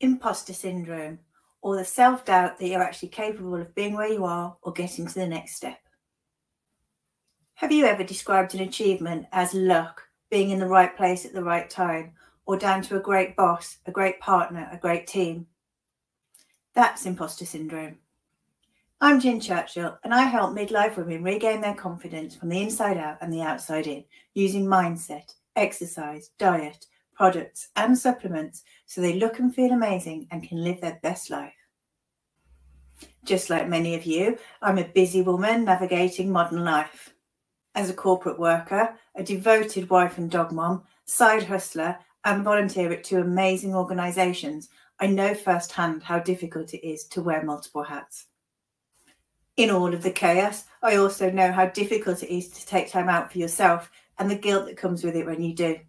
Imposter syndrome, or the self-doubt that you're actually capable of being where you are or getting to the next step. Have you ever described an achievement as luck, being in the right place at the right time, or down to a great boss, a great partner, a great team? That's imposter syndrome. I'm Jen Churchill, and I help midlife women regain their confidence from the inside out and the outside in, using mindset, exercise, diet, products and supplements so they look and feel amazing and can live their best life. Just like many of you, I'm a busy woman navigating modern life. As a corporate worker, a devoted wife and dog mom, side hustler and volunteer at 2 amazing organisations, I know firsthand how difficult it is to wear multiple hats. In all of the chaos, I also know how difficult it is to take time out for yourself and the guilt that comes with it when you do.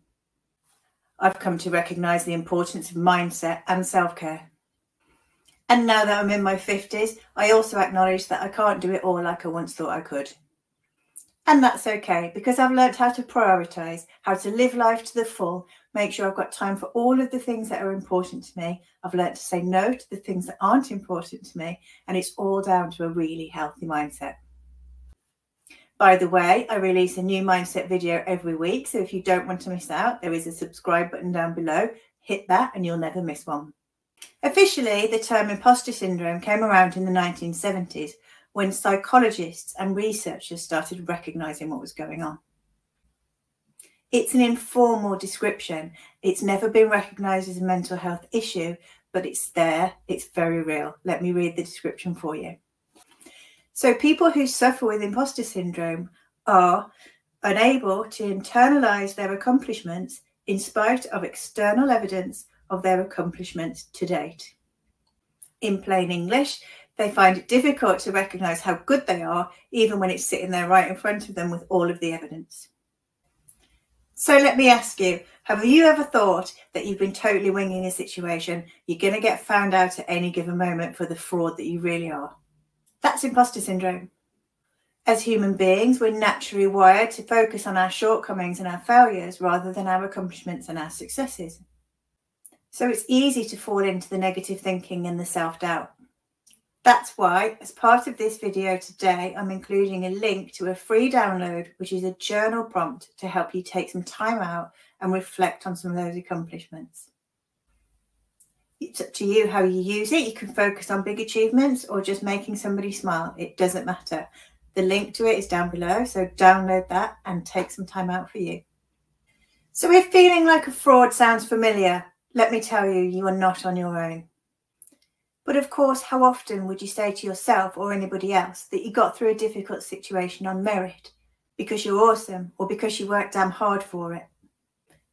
I've come to recognise the importance of mindset and self-care. And now that I'm in my 50s, I also acknowledge that I can't do it all like I once thought I could. And that's okay, because I've learned how to prioritise, how to live life to the full, make sure I've got time for all of the things that are important to me. I've learned to say no to the things that aren't important to me, and it's all down to a really healthy mindset. By the way, I release a new mindset video every week, so if you don't want to miss out, there is a subscribe button down below. Hit that and you'll never miss one. Officially, the term imposter syndrome came around in the 1970s when psychologists and researchers started recognising what was going on. It's an informal description. It's never been recognised as a mental health issue, but it's there. It's very real. Let me read the description for you. So people who suffer with imposter syndrome are unable to internalise their accomplishments in spite of external evidence of their accomplishments to date. In plain English, they find it difficult to recognise how good they are, even when it's sitting there right in front of them with all of the evidence. So let me ask you, have you ever thought that you've been totally winging a situation, you're going to get found out at any given moment for the fraud that you really are? That's imposter syndrome. As human beings, we're naturally wired to focus on our shortcomings and our failures rather than our accomplishments and our successes. So it's easy to fall into the negative thinking and the self-doubt. That's why, as part of this video today, I'm including a link to a free download, which is a journal prompt to help you take some time out and reflect on some of those accomplishments. It's up to you how you use it. You can focus on big achievements or just making somebody smile. It doesn't matter. The link to it is down below, so download that and take some time out for you. So if feeling like a fraud sounds familiar, let me tell you, you are not on your own. But of course, how often would you say to yourself or anybody else that you got through a difficult situation on merit, because you're awesome or because you worked damn hard for it?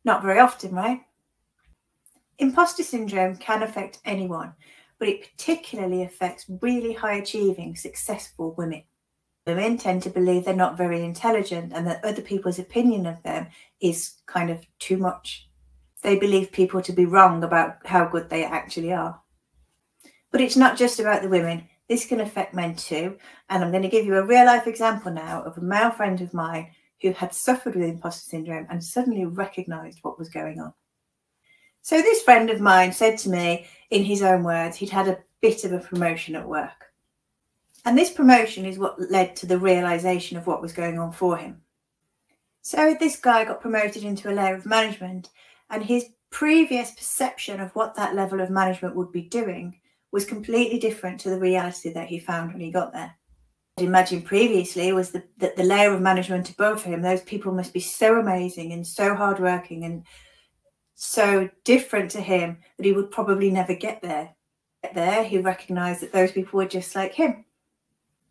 Not very often, right? Imposter syndrome can affect anyone, but it particularly affects really high-achieving, successful women. Women tend to believe they're not very intelligent and that other people's opinion of them is kind of too much. They believe people to be wrong about how good they actually are. But it's not just about the women. This can affect men too. And I'm going to give you a real-life example now of a male friend of mine who had suffered with imposter syndrome and suddenly recognised what was going on. So this friend of mine said to me, in his own words, he'd had a bit of a promotion at work. And this promotion is what led to the realisation of what was going on for him. So this guy got promoted into a layer of management, and his previous perception of what that level of management would be doing was completely different to the reality that he found when he got there. What he imagined previously was that the layer of management above him, those people must be so amazing and so hardworking and so different to him that he would probably never get there. There, he recognised that those people were just like him.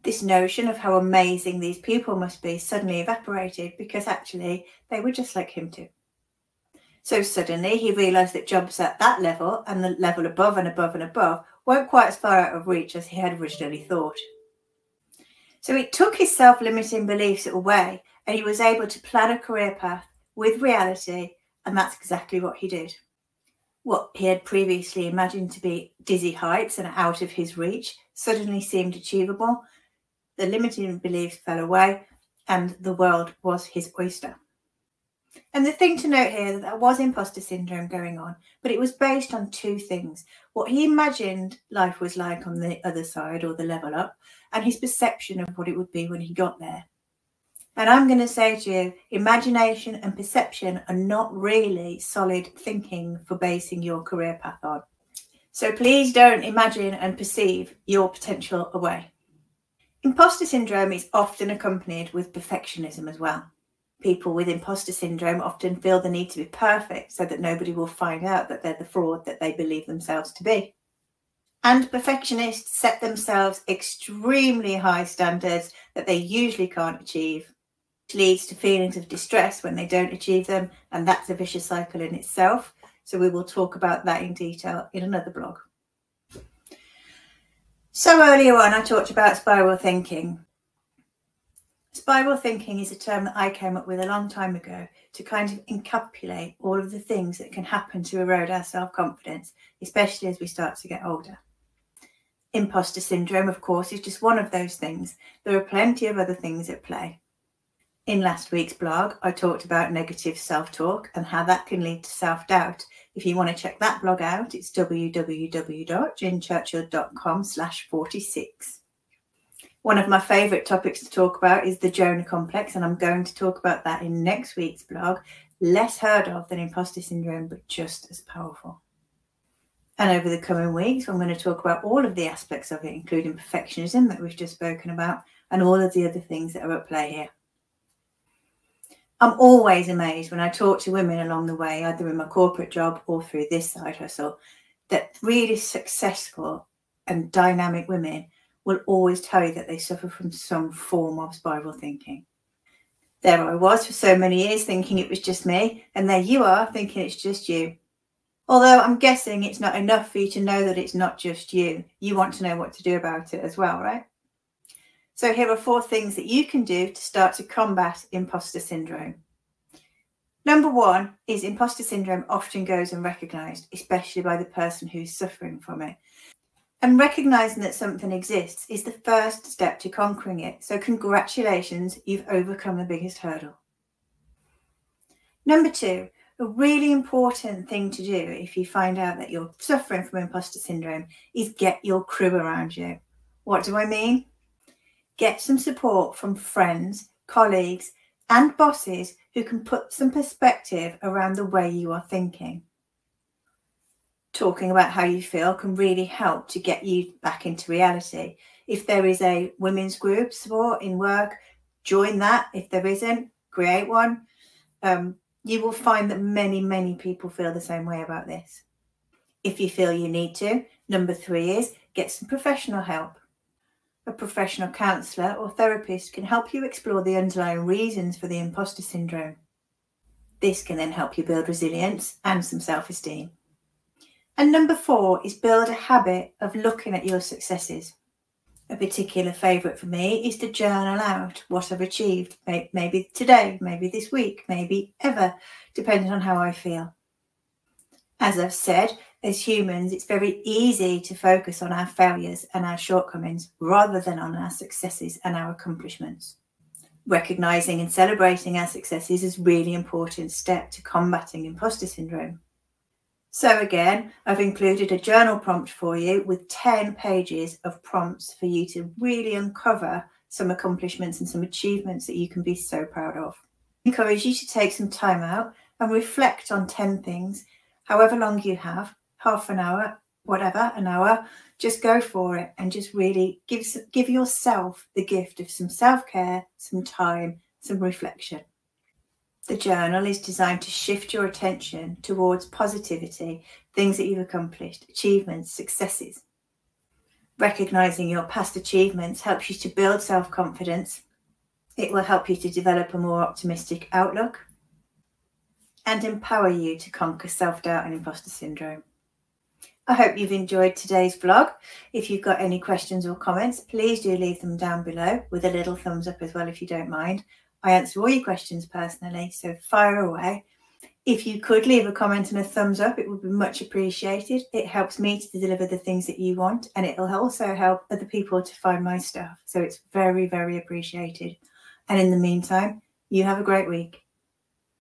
This notion of how amazing these people must be suddenly evaporated because actually they were just like him too. So suddenly he realised that jobs at that level and the level above and above and above weren't quite as far out of reach as he had originally thought. So it took his self-limiting beliefs away and he was able to plan a career path with reality, and that's exactly what he did. What he had previously imagined to be dizzy heights and out of his reach suddenly seemed achievable. The limiting beliefs fell away and the world was his oyster. And the thing to note here, that there was imposter syndrome going on, but it was based on two things: what he imagined life was like on the other side or the level up, and his perception of what it would be when he got there. And I'm going to say to you, imagination and perception are not really solid thinking for basing your career path on. So please don't imagine and perceive your potential away. Imposter syndrome is often accompanied with perfectionism as well. People with imposter syndrome often feel the need to be perfect so that nobody will find out that they're the fraud that they believe themselves to be. And perfectionists set themselves extremely high standards that they usually can't achieve, which leads to feelings of distress when they don't achieve them, and that's a vicious cycle in itself. So we will talk about that in detail in another blog. So earlier on, I talked about spiral thinking. Spiral thinking is a term that I came up with a long time ago to kind of encapsulate all of the things that can happen to erode our self-confidence, especially as we start to get older. Imposter syndrome, of course, is just one of those things. There are plenty of other things at play. In last week's blog, I talked about negative self-talk and how that can lead to self-doubt. If you want to check that blog out, it's www.ginchurchill.com/46. One of my favourite topics to talk about is the Jonah complex, and I'm going to talk about that in next week's blog. Less heard of than imposter syndrome, but just as powerful. And over the coming weeks, I'm going to talk about all of the aspects of it, including perfectionism that we've just spoken about, and all of the other things that are at play here. I'm always amazed when I talk to women along the way, either in my corporate job or through this side hustle, that really successful and dynamic women will always tell you that they suffer from some form of spiral thinking. There I was for so many years thinking it was just me, and there you are thinking it's just you. Although I'm guessing it's not enough for you to know that it's not just you. You want to know what to do about it as well, right? So here are 4 things that you can do to start to combat imposter syndrome. Number 1 is imposter syndrome often goes unrecognised, especially by the person who's suffering from it. And recognising that something exists is the first step to conquering it. So congratulations, you've overcome the biggest hurdle. Number 2, a really important thing to do if you find out that you're suffering from imposter syndrome is get your crew around you. What do I mean? Get some support from friends, colleagues, and bosses who can put some perspective around the way you are thinking. Talking about how you feel can really help to get you back into reality. If there is a women's group support in work, join that. If there isn't, create one. You will find that many people feel the same way about this. If you feel you need to, number 3 is get some professional help. A professional counsellor or therapist can help you explore the underlying reasons for the imposter syndrome. This can then help you build resilience and some self-esteem. And number 4 is build a habit of looking at your successes. A particular favourite for me is to journal out what I've achieved, maybe today, maybe this week, maybe ever, depending on how I feel. As I've said, as humans, it's very easy to focus on our failures and our shortcomings rather than on our successes and our accomplishments. Recognising and celebrating our successes is a really important step to combating imposter syndrome. So again, I've included a journal prompt for you with 10 pages of prompts for you to really uncover some accomplishments and some achievements that you can be so proud of. I encourage you to take some time out and reflect on 10 things, however long you have, half an hour, whatever, an hour, just go for it and just really give yourself the gift of some self-care, some time, some reflection. The journal is designed to shift your attention towards positivity, things that you've accomplished, achievements, successes. Recognising your past achievements helps you to build self-confidence. It will help you to develop a more optimistic outlook and empower you to conquer self-doubt and imposter syndrome. I hope you've enjoyed today's vlog. If you've got any questions or comments, please do leave them down below with a little thumbs up as well if you don't mind. I answer all your questions personally, so fire away. If you could leave a comment and a thumbs up, it would be much appreciated. It helps me to deliver the things that you want, and it will also help other people to find my stuff. So it's very appreciated. And in the meantime, you have a great week.